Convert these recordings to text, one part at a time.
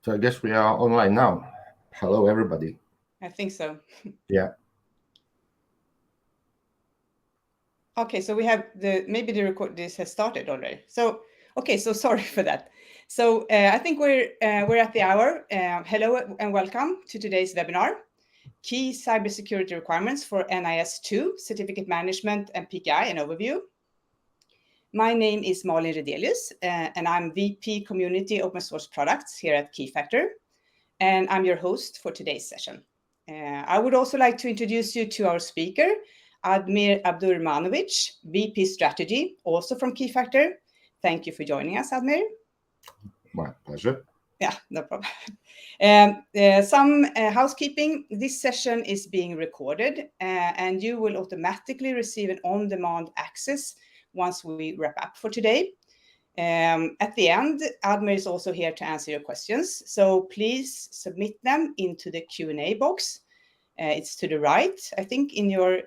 So I guess we are online now. Hello, everybody. I think so. Yeah. Okay, so we have maybe the record. This has started already. So okay, so sorry for that. So I think we're at the hour. Hello and welcome to today's webinar, Key Cybersecurity Requirements for NIS2 Certificate Management and PKI, an overview. My name is Malin Ridelius, and I'm VP Community Open Source Products here at Keyfactor, and I'm your host for today's session. I would also like to introduce you to our speaker, Admir Abdurahmanovic, VP Strategy, also from Keyfactor. Thank you for joining us, Admir. My pleasure. Yeah, no problem. Some housekeeping. This session is being recorded, and you will automatically receive an on-demand access once we wrap up for today. At the end, Admir is also here to answer your questions, so please submit them into the Q&A box. It's to the right, I think, in your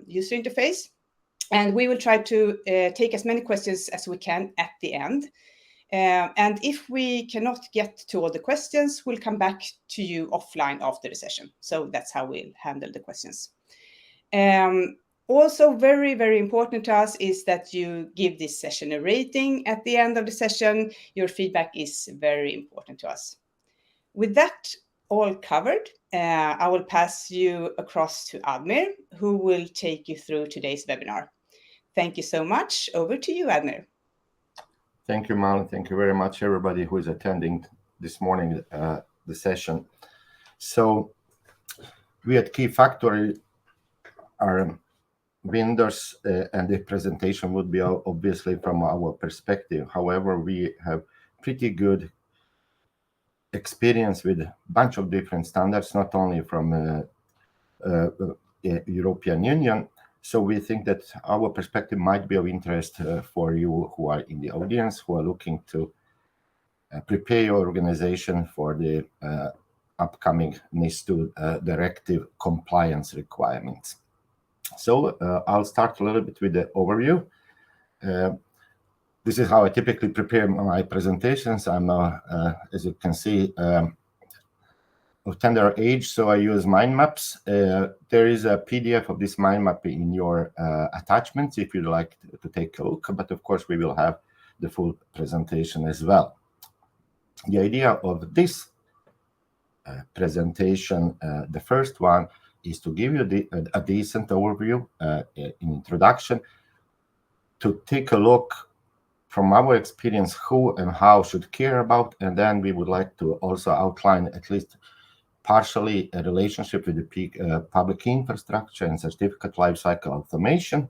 user interface, and we will try to take as many questions as we can at the end. And if we cannot get to all the questions, we'll come back to you offline after the session. So that's how we'll handle the questions. Also, very, very important to us is that you give this session a rating at the end of the session. Your feedback is very important to us. With that all covered, I will pass you across to Admir, who will take you through today's webinar. Thank you so much. Over to you, Admir. Thank you, Malin. Thank you very much, everybody who is attending this morning the session. So we at Keyfactor are vendors, and the presentation would be obviously from our perspective. However, we have pretty good experience with a bunch of different standards, not only from European Union. So we think that our perspective might be of interest for you who are in the audience, who are looking to prepare your organization for the upcoming NIS2 Directive compliance requirements. So I'll start a little bit with the overview. This is how I typically prepare my presentations. I'm, as you can see, of tender age, so I use mind maps. There is a PDF of this mind map in your attachments if you'd like to take a look, but of course we will have the full presentation as well. The idea of this presentation, the first one, is to give you a decent overview, in introduction, to take a look from our experience who and how should care about, and then we would like to also outline at least partially a relationship with the public infrastructure and certificate lifecycle automation.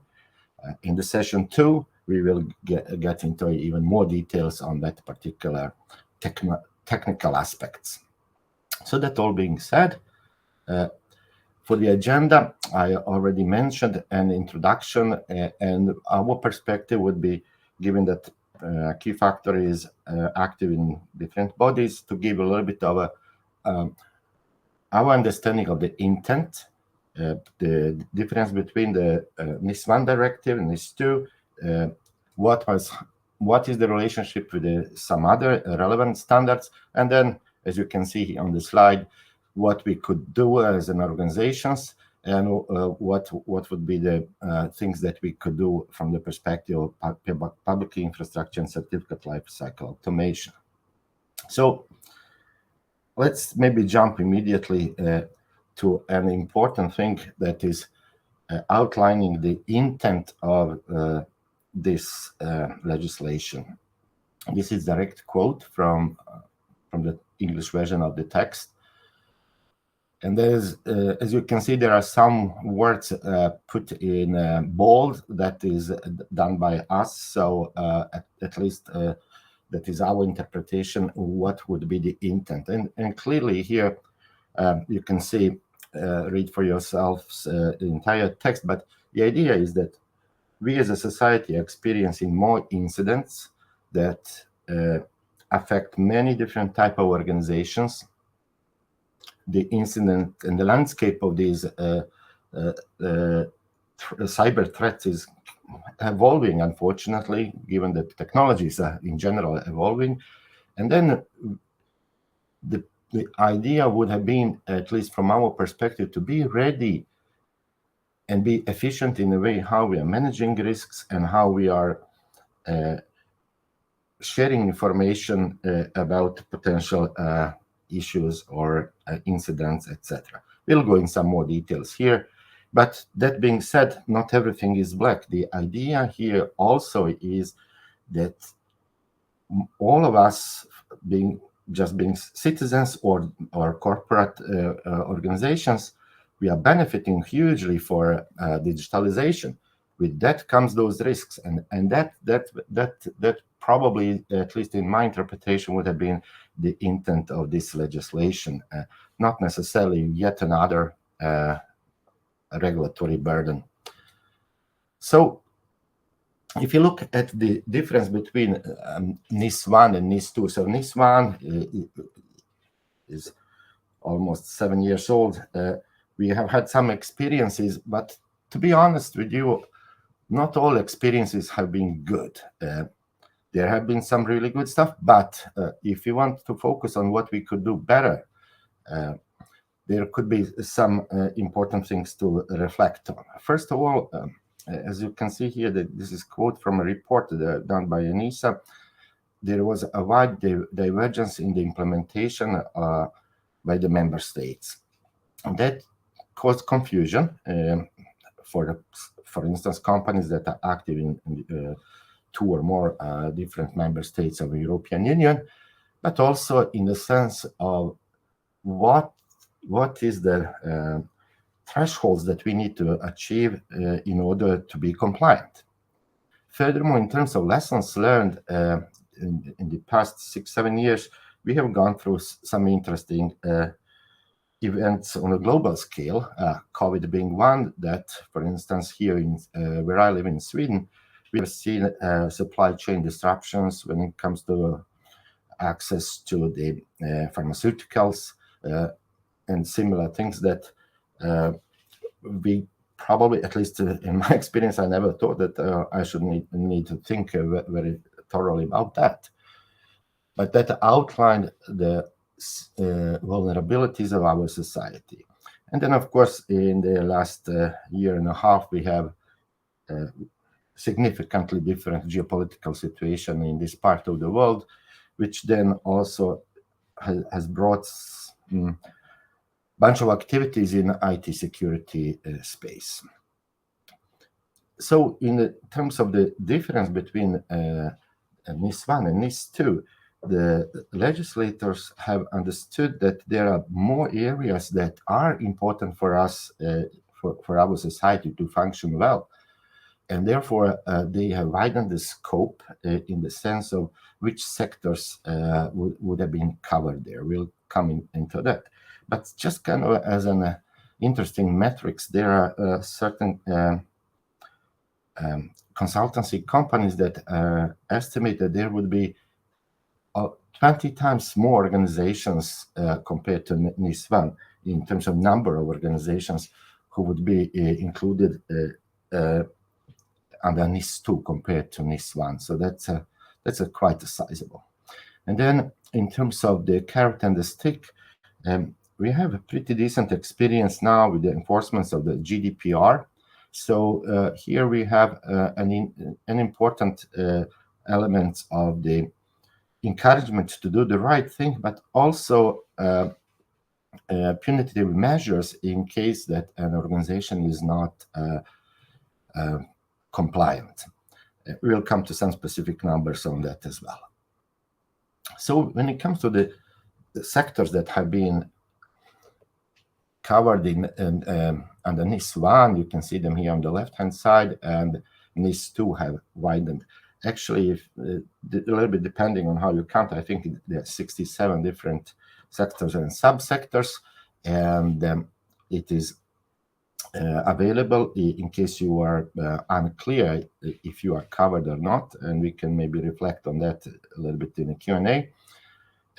In the session 2, we will get into even more details on that particular technical aspects. So that all being said, for the agenda, I already mentioned an introduction, and our perspective would be, given that Keyfactor is active in different bodies, to give a little bit of our understanding of the intent, the difference between the NIS1 Directive and NIS2, what is the relationship with some other relevant standards, and then, as you can see on the slide, what we could do as an organizations, and what would be the things that we could do from the perspective of public infrastructure and certificate lifecycle automation. So let's maybe jump immediately to an important thing that is outlining the intent of this legislation. This is direct quote from the English version of the text. And there's, as you can see, there are some words put in bold. That is done by us. So at least that is our interpretation of what would be the intent. And clearly here you can see, read for yourselves the entire text. But the idea is that we as a society are experiencing more incidents that affect many different type of organizations. The incident and the landscape of these cyber threats is evolving, unfortunately, given that technologies are in general evolving. And then the idea would have been, at least from our perspective, to be ready and be efficient in the way how we are managing risks and how we are sharing information about potential issues or incidents, etc. We'll go in some more details here. But that being said, not everything is black. The idea here also is that all of us being citizens or corporate organizations, we are benefiting hugely for digitalization. With that comes those risks, and that probably, at least in my interpretation, would have been the intent of this legislation, not necessarily yet another regulatory burden. So if you look at the difference between NIS1 and NIS2, so NIS1 is almost 7 years old. We have had some experiences, but to be honest with you, not all experiences have been good. There have been some really good stuff, but if you want to focus on what we could do better, there could be some important things to reflect on. First of all, as you can see here, this is a quote from a report done by ENISA. There was a wide divergence in the implementation by the member states. And that caused confusion for instance, companies that are active in 2 or more different member states of the European Union, but also in the sense of what is the thresholds that we need to achieve in order to be compliant. Furthermore, in terms of lessons learned in the past 6-7 years, we have gone through some interesting events on a global scale, COVID being one that, for instance, here in where I live in Sweden, we have seen supply chain disruptions when it comes to access to the pharmaceuticals and similar things that we probably, at least in my experience, I never thought that I should need to think very thoroughly about that. But that outlined the vulnerabilities of our society. And then, of course, in the last year and a half, we have significantly different geopolitical situation in this part of the world, which then also has brought bunch of activities in IT security space. So in terms of the difference between NIS1 and NIS2, the legislators have understood that there are more areas that are important for us, for our society to function well. And therefore, they have widened the scope in the sense of which sectors would have been covered there. We'll come into that. But just kind of as an interesting metrics, there are certain consultancy companies that estimate that there would be 20 times more organizations compared to NIS1 in terms of number of organizations who would be included under NIS2 compared to NIS1. So that's quite sizable. And then in terms of the carrot and the stick, we have a pretty decent experience now with the enforcement of the GDPR. So here we have an important element of the encouragement to do the right thing, but also punitive measures in case that an organization is not compliant. We'll come to some specific numbers on that as well. So when it comes to the sectors that have been covered in under NIS1, you can see them here on the left-hand side, and NIS2 have widened. Actually, a little bit depending on how you count, I think there are 67 different sectors and subsectors, and it is available in case you are unclear if you are covered or not, and we can maybe reflect on that a little bit in the Q&A.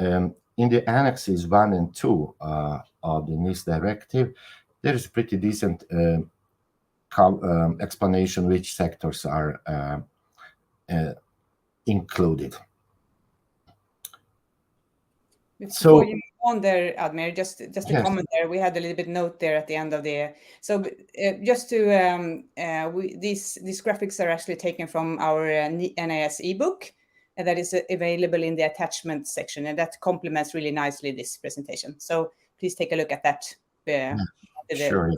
In the annexes 1 and 2 of the NIS directive, there is pretty decent explanation which sectors are included. Before you move on there, Admir, just a Yes. comment there. We had a little bit note there at the end of the. So just to these graphics are actually taken from our NIS ebook, and that is available in the attachment section, and that complements really nicely this presentation. So please take a look at that. Sure,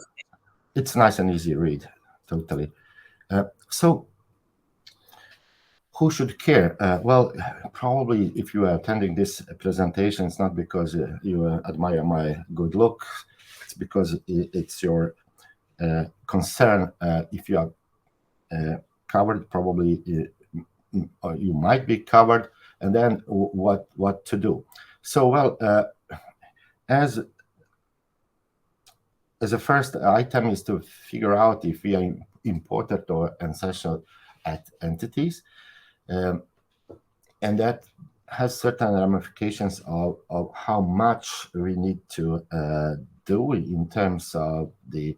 it's nice and easy read, totally. So who should care? Well, probably if you are attending this presentation, it's not because you admire my good look. It's because it's your concern. If you are covered, probably you might be covered. And then what to do? So, well, as a first item is to figure out if we are important or essential entities. And that has certain ramifications of how much we need to do in terms of the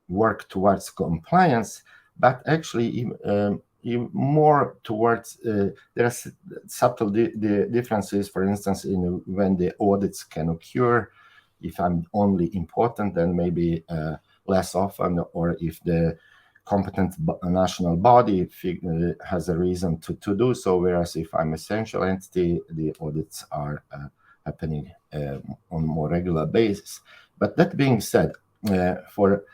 work towards compliance, but actually more towards there are subtle differences, for instance, in when the audits can occur. If I'm only important, then maybe less often, or if the competent national body has a reason to do so, whereas if I'm essential entity, the audits are happening on a more regular basis. But that being said, for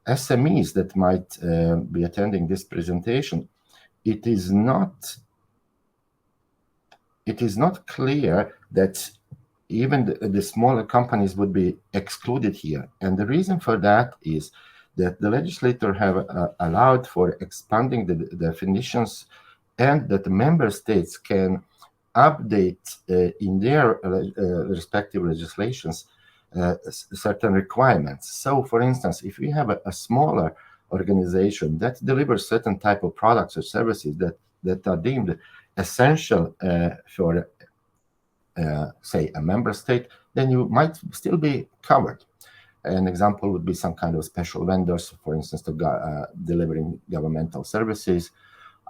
SMEs that might be attending this presentation, it is not clear that even the smaller companies would be excluded here. And the reason for that is that the legislator have allowed for expanding the definitions, and that the member states can update in their respective legislations certain requirements. So, for instance, if we have a smaller organization that delivers certain type of products or services that are deemed essential for say a member state, then you might still be covered. An example would be some kind of special vendors, for instance, to delivering governmental services.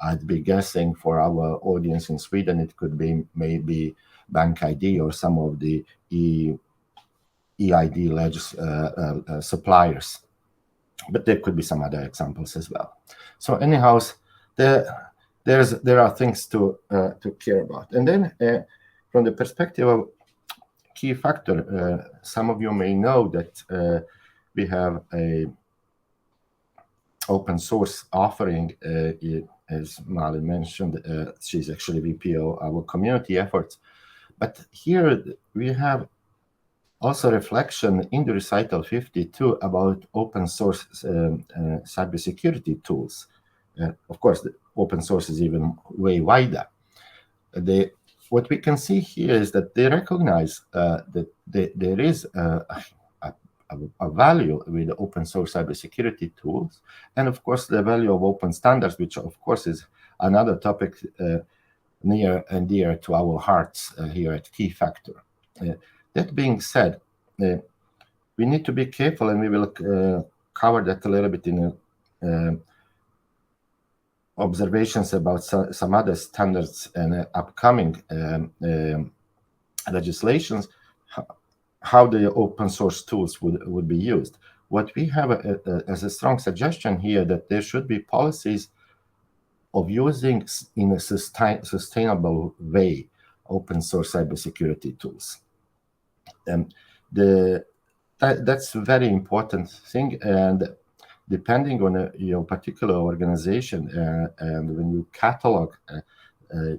I'd be guessing for our audience in Sweden, it could be maybe Bank ID or some of the EID suppliers, but there could be some other examples as well. So anyhow, there are things to care about. And then from the perspective of Keyfactor, some of you may know that we have a open source offering, as Malin mentioned. She's actually VP of our community efforts. But here we have also reflection in the recital 52 about open source cybersecurity tools. Of course, the open source is even way wider. What we can see here is that they recognize that there is a value with open source cybersecurity tools, and of course the value of open standards, which of course is another topic near and dear to our hearts here at Keyfactor. That being said, we need to be careful, and we will cover that a little bit in observations about some other standards and upcoming legislations, how the open source tools would be used. What we have as a strong suggestion here, that there should be policies of using in a sustainable way open source cybersecurity tools. That's a very important thing, and depending on your particular organization and when you catalog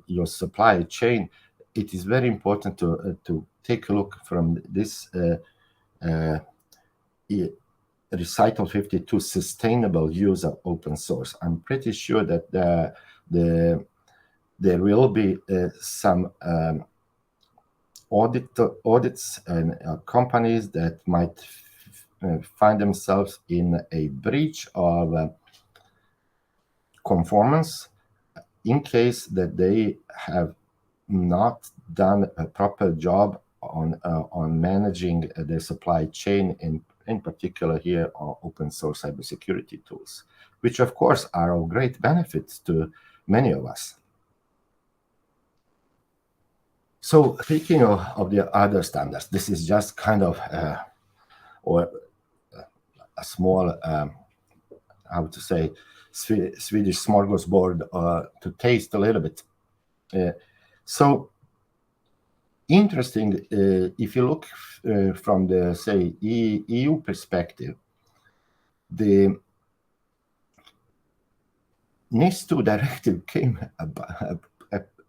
your supply chain, it is very important to take a look from this recital 52 sustainable use of open source. I'm pretty sure that there will be some audits and companies that might find themselves in a breach of conformance in case that they have not done a proper job on managing their supply chain, in particular here on open source cybersecurity tools, which of course are of great benefit to many of us. So speaking of the other standards, this is just kind of or a small, how to say, Swedish smorgasbord to taste a little bit. So interesting, if you look from the, say, EU perspective, the NIS2 Directive came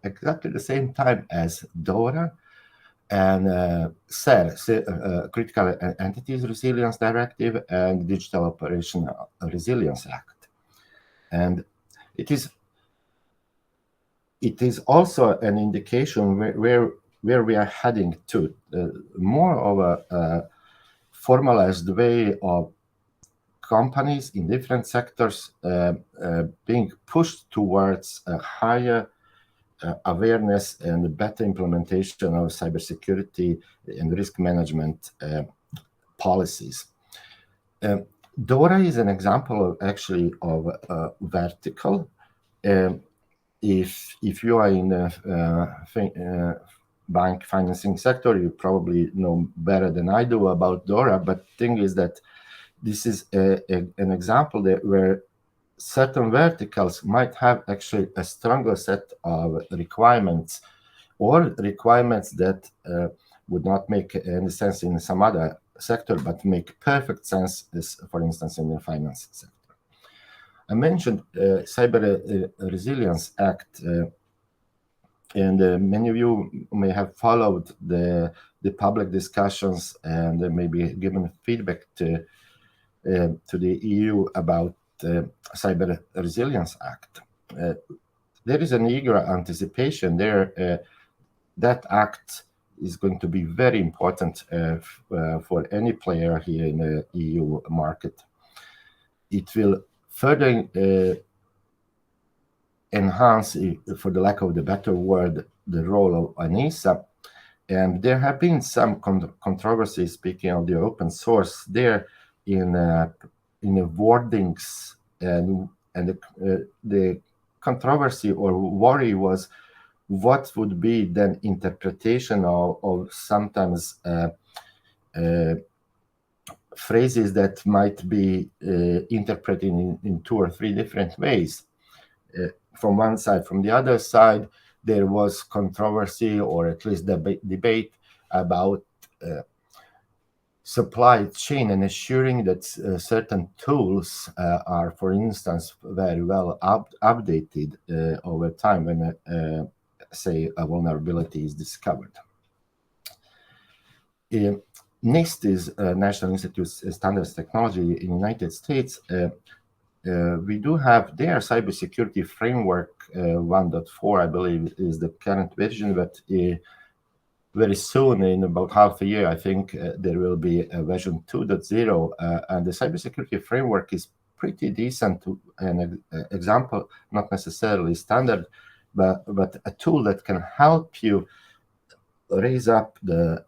exactly the same time as DORA and CER, Critical Entities Resilience Directive, and Digital Operational Resilience Act. And it is also an indication where we are heading to, more of a formalized way of companies in different sectors being pushed towards a higher awareness and better implementation of cybersecurity and risk management policies. DORA is an example of vertical. If you are in the bank financing sector, you probably know better than I do about DORA. But the thing is that this is an example where certain verticals might have actually a stronger set of requirements, or requirements that would not make any sense in some other sector, but make perfect sense, for instance, in the finance sector. I mentioned Cyber Resilience Act, and many of you may have followed the public discussions and maybe given feedback to the EU about the Cyber Resilience Act. There is an eager anticipation there. That act is going to be very important for any player here in the EU market. It will further enhance, for the lack of the better word, the role of ANISA. And there have been some controversy, speaking of the open source, there in the wordings, and the controversy or worry was what would be then interpretation of sometimes phrases that might be interpreted in 2 or 3 different ways. From one side. From the other side, there was controversy, or at least debate about supply chain and assuring that certain tools are, for instance, very well updated over time when, say, a vulnerability is discovered. NIST is National Institute of Standards Technology in the United States. We do have their cybersecurity framework 1.4, I believe, is the current version, but very soon, in about half a year, I think there will be a version 2.0, and the cybersecurity framework is pretty decent. An example, not necessarily standard, but a tool that can help you raise up the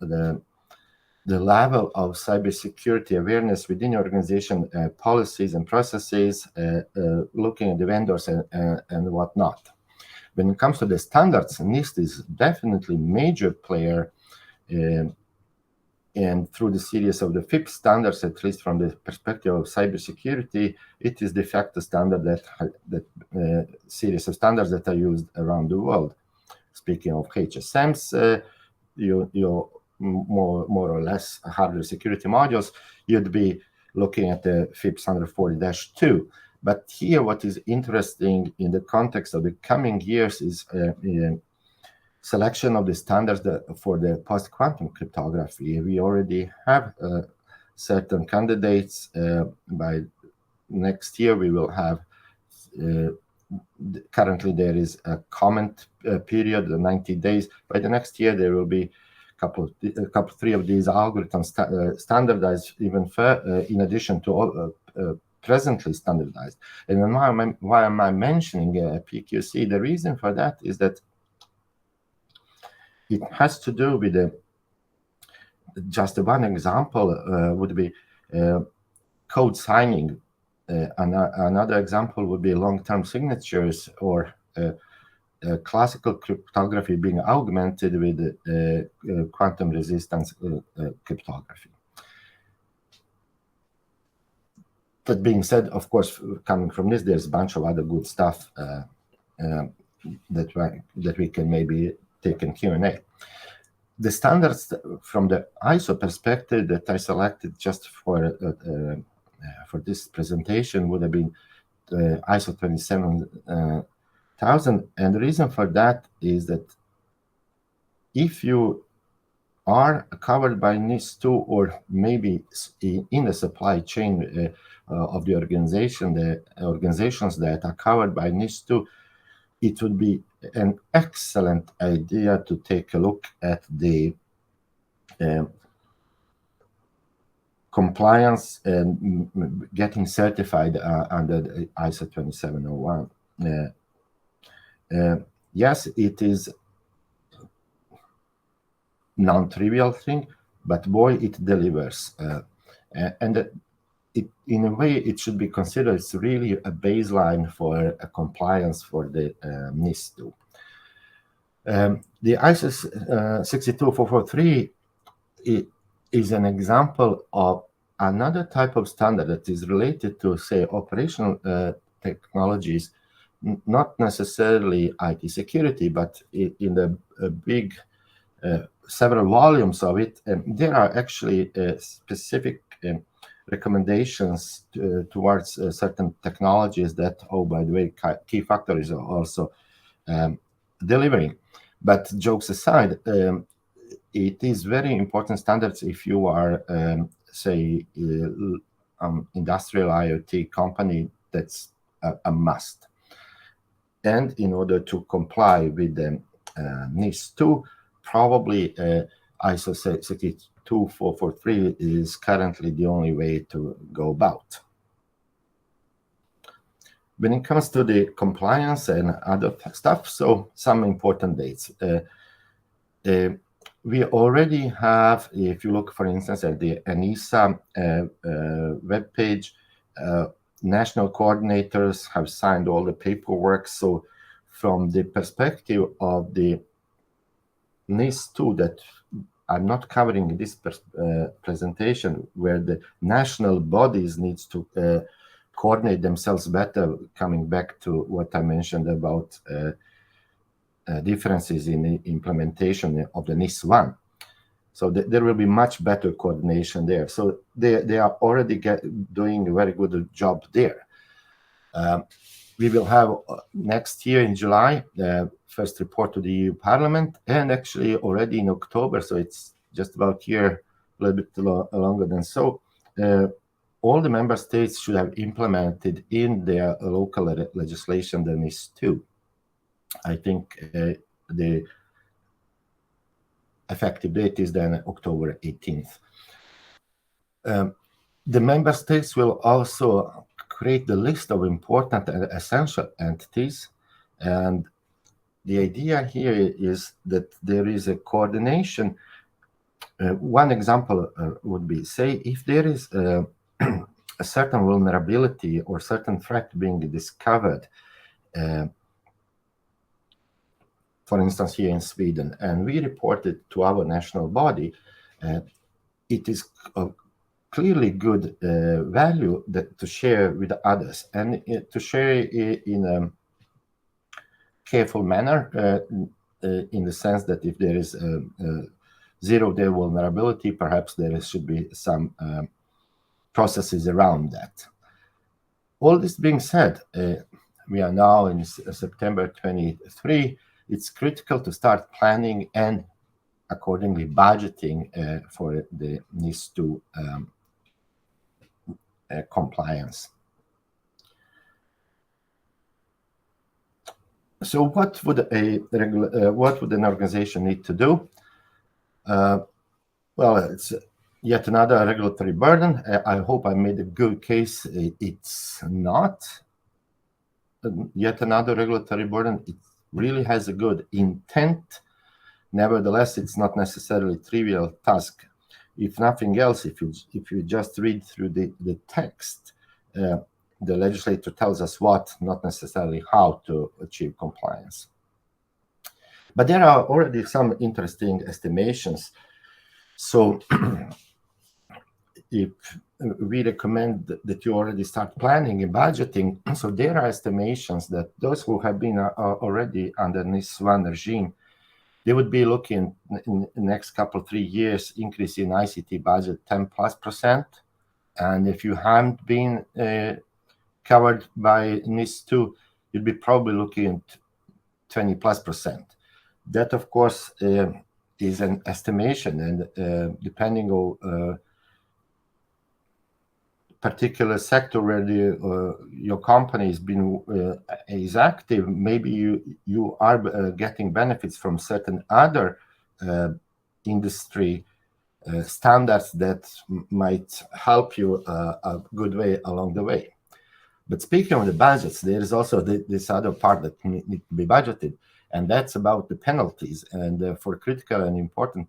level of cybersecurity awareness within your organization, policies and processes, looking at the vendors and whatnot. When it comes to the standards, NIST is definitely a major player, and through the series of the FIPS standards, at least from the perspective of cybersecurity, it is de facto standard that series of standards that are used around the world. Speaking of HSMs, you more or less hardware security modules, you'd be looking at the FIPS 140-2. But here, what is interesting in the context of the coming years is selection of the standards for the post-quantum cryptography. We already have certain candidates. By next year, we will have, currently there is a comment period, 90 days. By the next year, there will be three of these algorithms standardized even in addition to all presently standardized. And why am I mentioning PQC? The reason for that is that it has to do with just one example would be code signing. Another example would be long-term signatures or classical cryptography being augmented with quantum resistance cryptography. That being said, of course, coming from this, there's a bunch of other good stuff that we can maybe take in Q&A. The standards from the ISO perspective that I selected just for this presentation would have been ISO 27000, and the reason for that is that if you are covered by NIS2 or maybe in the supply chain of the organization, the organizations that are covered by NIS2, it would be an excellent idea to take a look at the compliance and getting certified under the ISO 27001. Yes, it is non-trivial thing, but boy, it delivers. And in a way, it should be considered it's really a baseline for a compliance for the NIS2. The ISO 62443 is an example of another type of standard that is related to, say, operational technologies, not necessarily IT security, but in the big several volumes of it. There are actually specific recommendations towards certain technologies that, oh, by the way, Keyfactor is also delivering. But jokes aside, it is very important standards if you are, say, industrial IoT company, that's a must. And in order to comply with the NIS2, probably ISO 62443 is currently the only way to go about. When it comes to the compliance and other stuff, so some important dates. We already have, if you look, for instance, at the ENISA webpage, national coordinators have signed all the paperwork. So from the perspective of the NIS2 that I'm not covering in this presentation, where the national bodies needs to coordinate themselves better, coming back to what I mentioned about differences in the implementation of the NIS1. So there will be much better coordination there. So they are already doing a very good job there. We will have next year in July the first report to the EU Parliament, and actually already in October, so it's just about here, a little bit longer than so. All the member states should have implemented in their local legislation the NIS2. I think the effective date is then October 18th. The member states will also create the list of important and essential entities, and the idea here is that there is a coordination. One example would be, say, if there is a certain vulnerability or certain threat being discovered, for instance, here in Sweden, and we report it to our national body, it is clearly good value to share with others, and to share in a careful manner, in the sense that if there is a zero-day vulnerability, perhaps there should be some processes around that. All this being said, we are now in September 23. It's critical to start planning and accordingly budgeting for the NIS2 compliance. So what would an organization need to do? Well, it's yet another regulatory burden. I hope I made a good case. It's not yet another regulatory burden. It really has a good intent. Nevertheless, it's not necessarily a trivial task. If nothing else, if you just read through the text, the legislator tells us what, not necessarily how to achieve compliance. But there are already some interesting estimations. So if we recommend that you already start planning and budgeting, so there are estimations that those who have been already under NIS1 regime, they would be looking in the next couple, 3 years, increase in ICT budget 10+%. And if you haven't been covered by NIS2, you'd be probably looking at 20+%. That, of course, is an estimation, and depending on particular sector where your company is active, maybe you are getting benefits from certain other industry standards that might help you a good way along the way. But speaking of the budgets, there is also this other part that needs to be budgeted, and that's about the penalties. And for critical and important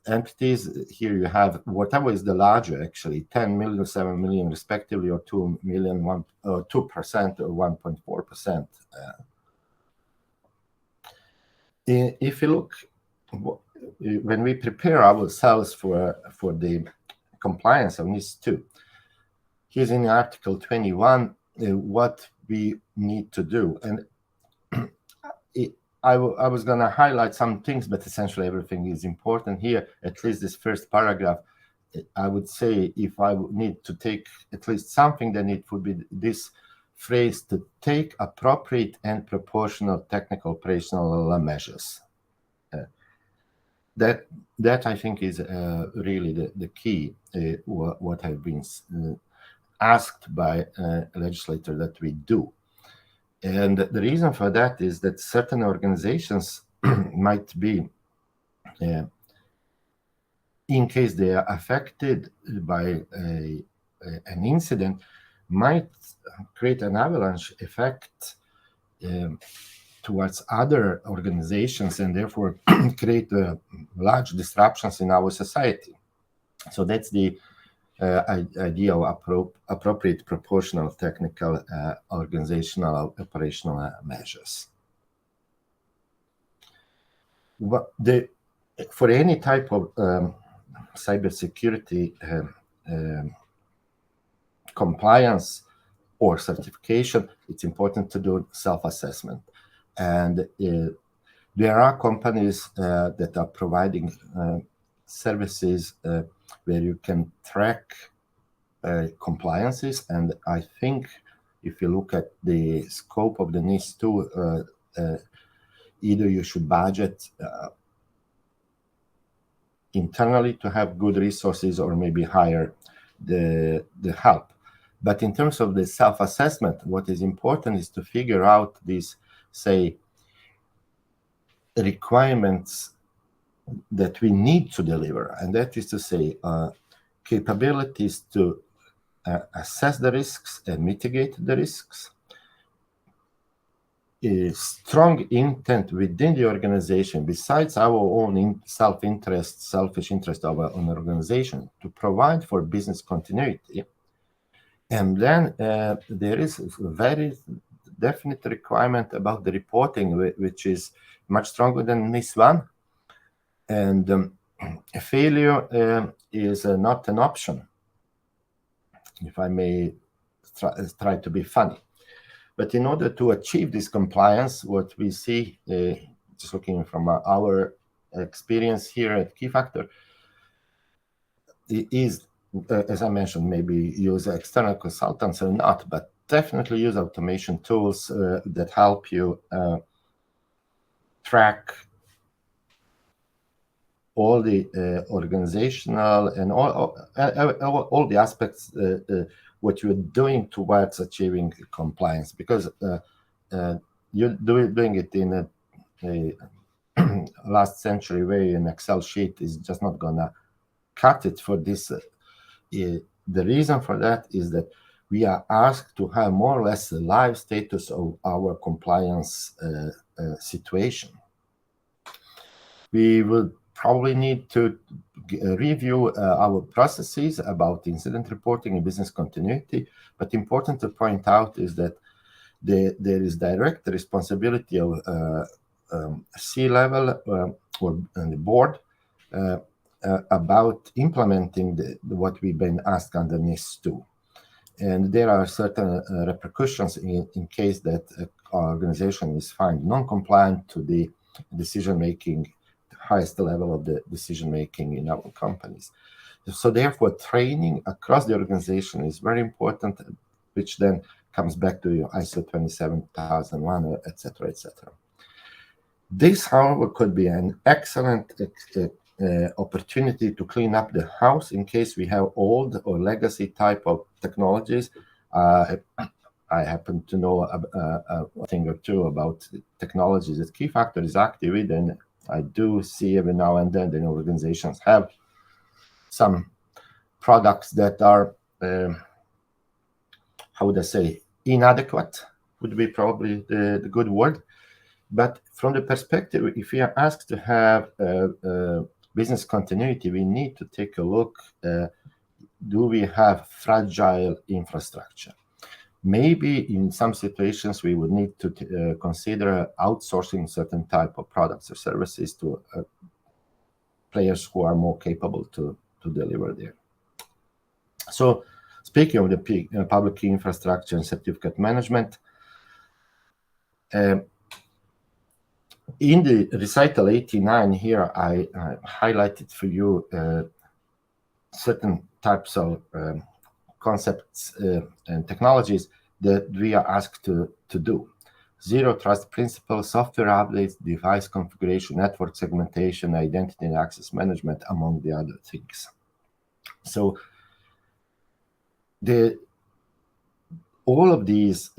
entities, here you have whatever is the larger, actually 10 million, 7 million respectively, or 2 million, 2% or 1.4%. If you look, when we prepare ourselves for the compliance of NIS2, here's in Article 21 what we need to do. And I was going to highlight some things, but essentially everything is important here. At least this first paragraph, I would say if I need to take at least something, then it would be this phrase: to take appropriate and proportional technical operational measures. That I think is really the key, what have been asked by legislator that we do. And the reason for that is that certain organizations might be, in case they are affected by an incident, might create an avalanche effect towards other organizations, and therefore create large disruptions in our society. So that's the idea of appropriate, proportional, technical, organizational, operational measures. For any type of cybersecurity compliance or certification, it's important to do self-assessment. And there are companies that are providing services where you can track compliances. And I think if you look at the scope of the NIS2, either you should budget internally to have good resources, or maybe hire the help. But in terms of the self-assessment, what is important is to figure out these, say, requirements that we need to deliver, and that is to say, capabilities to assess the risks and mitigate the risks, a strong intent within the organization, besides our own selfish interest of an organization, to provide for business continuity. And then there is a very definite requirement about the reporting, which is much stronger than NIS1. And failure is not an option, if I may try to be funny. But in order to achieve this compliance, what we see, just looking from our experience here at Keyfactor, is, as I mentioned, maybe use external consultants or not, but definitely use automation tools that help you track all the organizational and all the aspects what you're doing towards achieving compliance, because you're doing it in a last century way. An Excel sheet is just not gonna cut it for this. The reason for that is that we are asked to have more or less the live status of our compliance situation. We will probably need to review our processes about incident reporting and business continuity, but important to point out is that there is direct responsibility of C-level or the board about implementing what we've been asked under NIS2. And there are certain repercussions in case that our organization is found non-compliant to the decision-making, the highest level of the decision-making in our companies. So therefore, training across the organization is very important, which then comes back to ISO 27001, etc., etc. This, however, could be an excellent opportunity to clean up the house in case we have old or legacy type of technologies. I happen to know a thing or two about technologies that Keyfactor is active with, and I do see every now and then the organizations have some products that are, how would I say, inadequate, would be probably the good word. But from the perspective, if we are asked to have business continuity, we need to take a look, do we have fragile infrastructure? Maybe in some situations we would need to consider outsourcing certain type of products or services to players who are more capable to deliver there. So speaking of the public key infrastructure and certificate management, in the recital 89 here, I highlighted for you certain types of concepts and technologies that we are asked to do. Zero trust principle, software updates, device configuration, network segmentation, identity and access management, among the other things. So all of these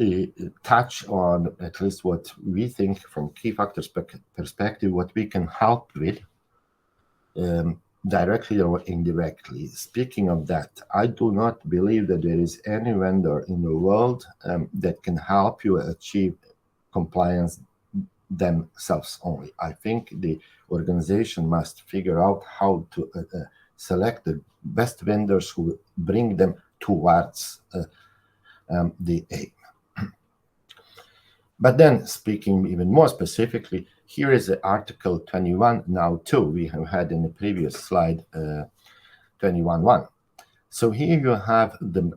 touch on at least what we think from Keyfactor's perspective, what we can help with directly or indirectly. Speaking of that, I do not believe that there is any vendor in the world that can help you achieve compliance themselves only. I think the organization must figure out how to select the best vendors who bring them towards the aim. But then, speaking even more specifically, here is the Article 21, now 2. We have had in the previous slide 21.1. So here you have the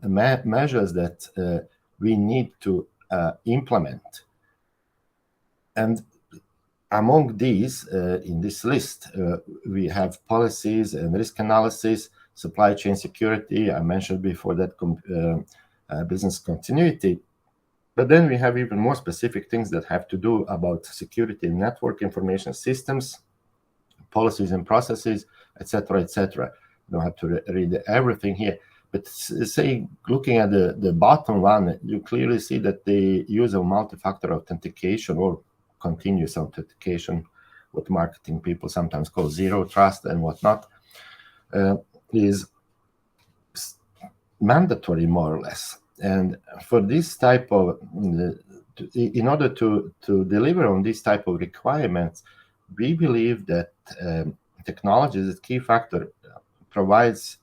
measures that we need to implement. And among these, in this list, we have policies and risk analysis, supply chain security. I mentioned before that business continuity. But then we have even more specific things that have to do about security and network information systems, policies and processes, etc., etc. You don't have to read everything here. But say, looking at the bottom one, you clearly see that the use of multi-factor authentication or continuous authentication, what marketing people sometimes call zero trust and whatnot, is mandatory, more or less. And for this type of, in order to deliver on this type of requirements, we believe that technologies that Keyfactor provides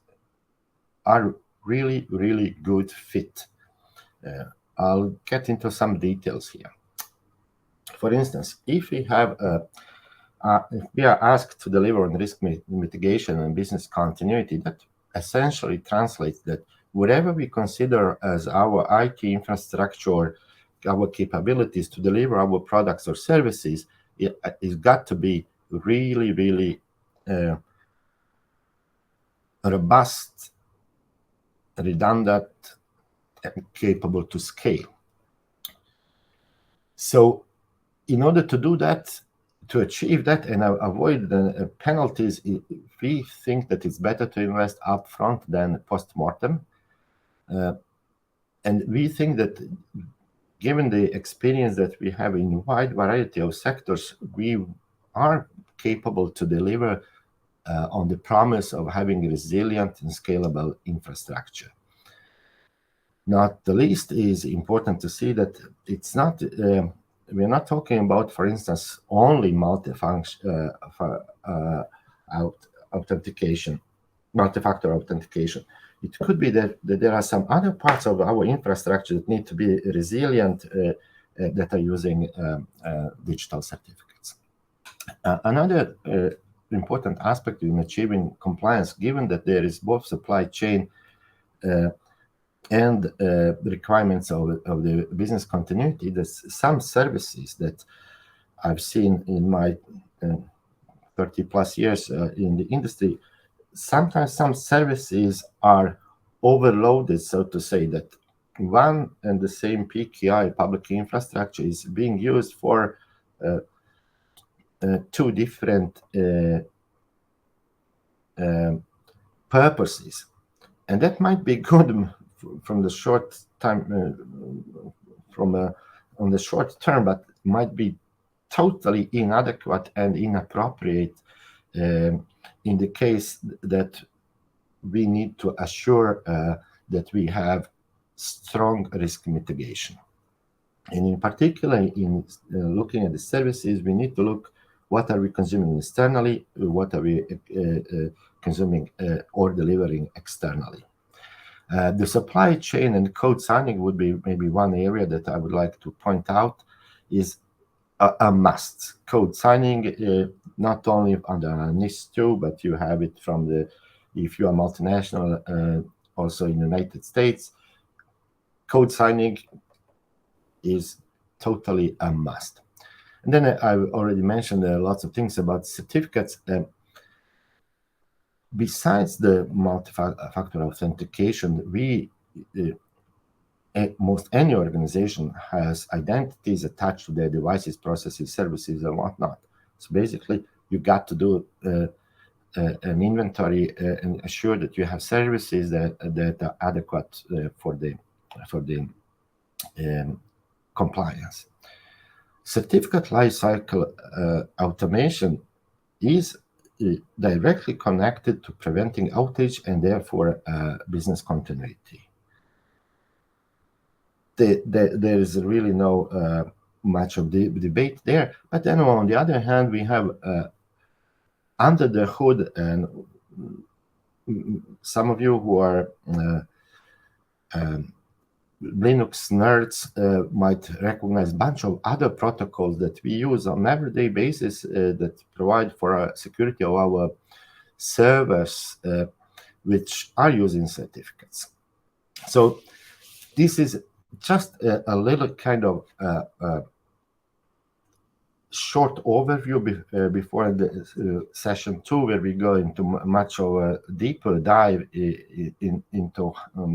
are really, really good fit. I'll get into some details here. For instance, if we have if we are asked to deliver on risk mitigation and business continuity, that essentially translates that whatever we consider as our IT infrastructure, our capabilities to deliver our products or services, it's got to be really, really robust, redundant, and capable to scale. So in order to do that, to achieve that and avoid the penalties, we think that it's better to invest upfront than post-mortem. And we think that given the experience that we have in a wide variety of sectors, we are capable to deliver on the promise of having resilient and scalable infrastructure. Not the least is important to see that it's not, we're not talking about, for instance, only multi-function authentication, multi-factor authentication. It could be that there are some other parts of our infrastructure that need to be resilient that are using digital certificates. Another important aspect in achieving compliance, given that there is both supply chain and the requirements of the business continuity, there's some services that I've seen in my 30 plus years in the industry. Sometimes some services are overloaded, so to say, that one and the same PKI, public key infrastructure, is being used for two different purposes. And that might be good from the short time, on the short term, but might be totally inadequate and inappropriate in the case that we need to assure that we have strong risk mitigation. And in particular, in looking at the services, we need to look what are we consuming externally, what are we consuming or delivering externally. The supply chain and code signing would be maybe one area that I would like to point out is a must. Code signing, not only under NIS2, but you have it from if you are multinational, also in the United States. Code signing is totally a must. And then I already mentioned lots of things about certificates. Besides the multi-factor authentication, most any organization has identities attached to their devices, processes, services, and whatnot. So basically, you got to do an inventory and assure that you have services that are adequate for the compliance. Certificate lifecycle automation is directly connected to preventing outage and therefore business continuity. There is really no much of the debate there. But then on the other hand, we have under the hood, and some of you who are Linux nerds might recognize a bunch of other protocols that we use on an everyday basis that provide for security of our servers, which are using certificates. So this is just a little kind of short overview before the session 2, where we go into much of a deeper dive into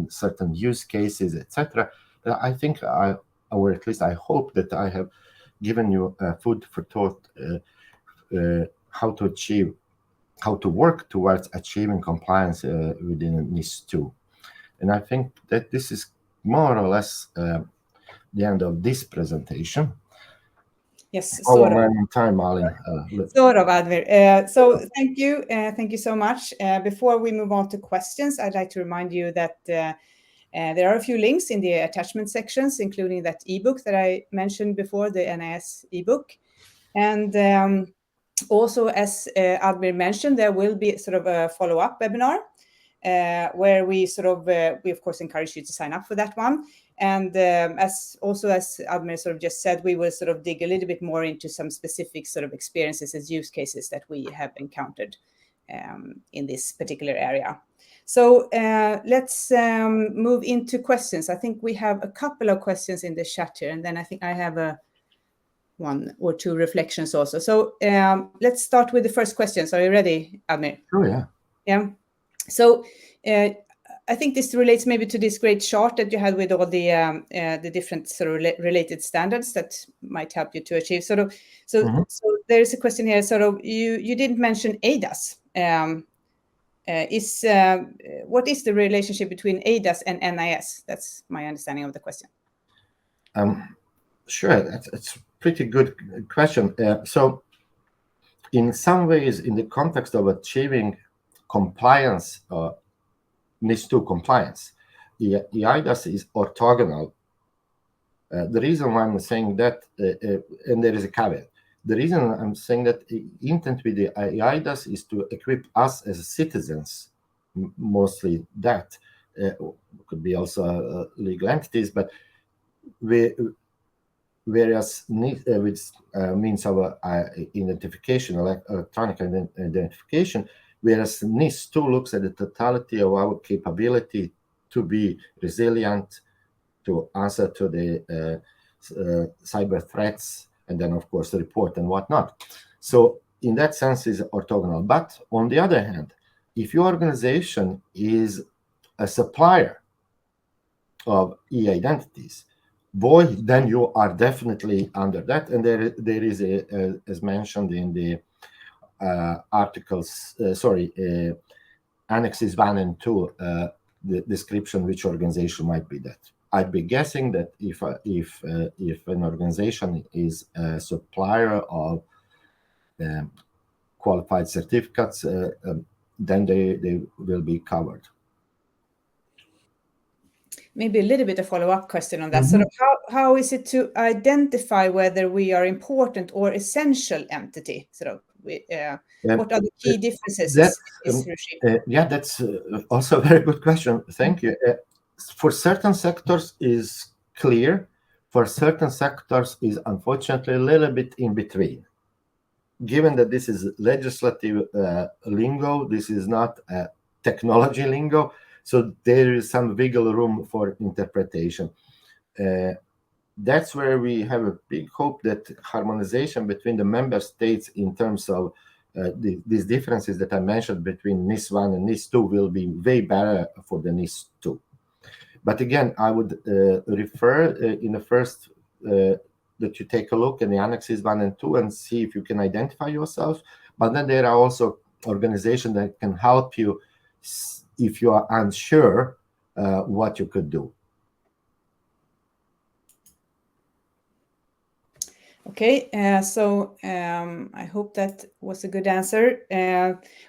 certain use cases, etc. I think or at least I hope that I have given you food for thought how to work towards achieving compliance within NIS2. And I think that this is more or less the end of this presentation. Yes, sort of. Time, Malin. Sort of, Admir. So thank you so much. Before we move on to questions, I'd like to remind you that there are a few links in the attachment sections, including that ebook that I mentioned before, the NIS ebook. And also, as Admir mentioned, there will be sort of a follow-up webinar where we of course encourage you to sign up for that one. And as Admir sort of just said, we will sort of dig a little bit more into some specific sort of experiences and use cases that we have encountered in this particular area. So let's move into questions. I think we have a couple of questions in the chat here, and then I think I have one or two reflections also. So let's start with the first questions. Are you ready, Admir? Oh, yeah. Yeah. So I think this relates maybe to this great chart that you had with all the different sort of related standards that might help you to achieve. So there is a question here. Sort of you didn't mention ADAS. What is the relationship between ADAS and NIS? That's my understanding of the question. Sure, that's a pretty good question. So in some ways, in the context of achieving compliance, NIS2 compliance, the IDAS is orthogonal. The reason why I'm saying that, and there is a caveat, the reason I'm saying that the intent with the IDAS is to equip us as citizens, mostly that, could be also legal entities, but whereas with means of identification, electronic identification, whereas NIS2 looks at the totality of our capability to be resilient, to answer to the cyber threats, and then of course report and whatnot. So in that sense is orthogonal. But on the other hand, if your organization is a supplier of e-identities, boy, then you are definitely under that. And there is as mentioned in the articles, annexes 1 and 2, the description which organization might be that. I'd be guessing that if an organization is a supplier of qualified certificates, then they will be covered. Maybe a little bit of follow-up question on that. Sort of how is it to identify whether we are important or essential entity? Sort of, what are the key differences? That's also a very good question. Thank you. For certain sectors is clear. For certain sectors is unfortunately a little bit in between. Given that this is legislative lingo, this is not technology lingo, so there is some wiggle room for interpretation. That's where we have a big hope that harmonization between the member states in terms of these differences that I mentioned between NIS1 and NIS2 will be way better for the NIS2. But again, I would refer in the first that you take a look at the annexes 1 and 2 and see if you can identify yourself. But then there are also organizations that can help you if you are unsure what you could do. Okay, so I hope that was a good answer.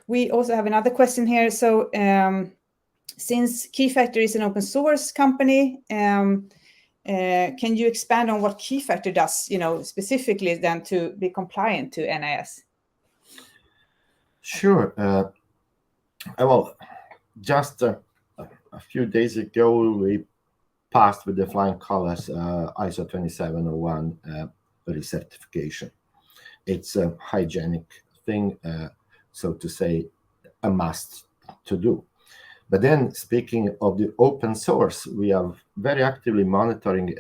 We also have another question here. So since Keyfactor is an open source company, can you expand on what Keyfactor does, specifically then to be compliant to NIS? Sure. Well, just a few days ago, we passed with the flying colors ISO 27001 recertification. It's a hygienic thing, so to say, a must to do. But then, speaking of the open source, we are very actively monitoring.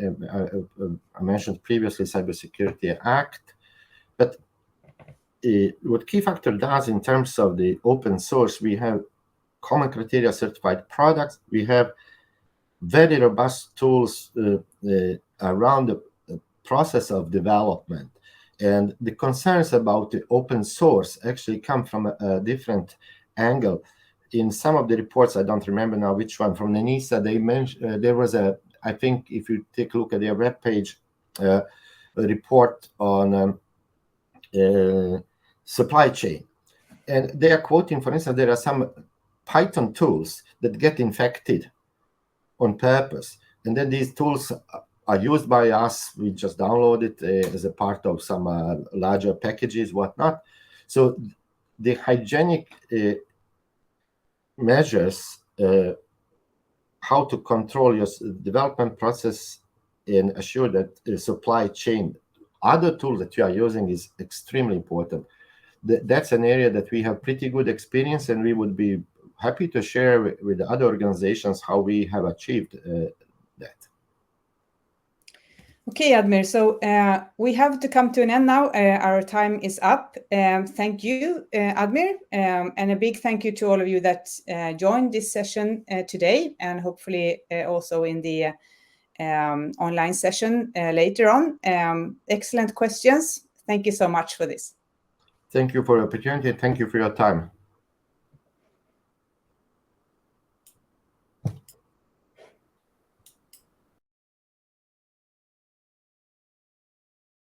I mentioned previously Cybersecurity Act, but what Keyfactor does in terms of the open source, we have common criteria certified products. We have very robust tools around the process of development. And the concerns about the open source actually come from a different angle. In some of the reports, I don't remember now which one, from the NISA, they mentioned there was I think if you take a look at their webpage, a report on supply chain. And they are quoting, for instance, there are some Python tools that get infected on purpose. And then these tools are used by us. We just download it as a part of some larger packages, whatnot. So the hygienic measures, how to control your development process and assure that the supply chain, other tools that you are using is extremely important. That's an area that we have pretty good experience, and we would be happy to share with other organizations how we have achieved that. Okay, Admir. So we have to come to an end now. Our time is up. Thank you, Admir. And a big thank you to all of you that joined this session today, and hopefully also in the online session later on. Excellent questions. Thank you so much for this. Thank you for the opportunity. Thank you for your time.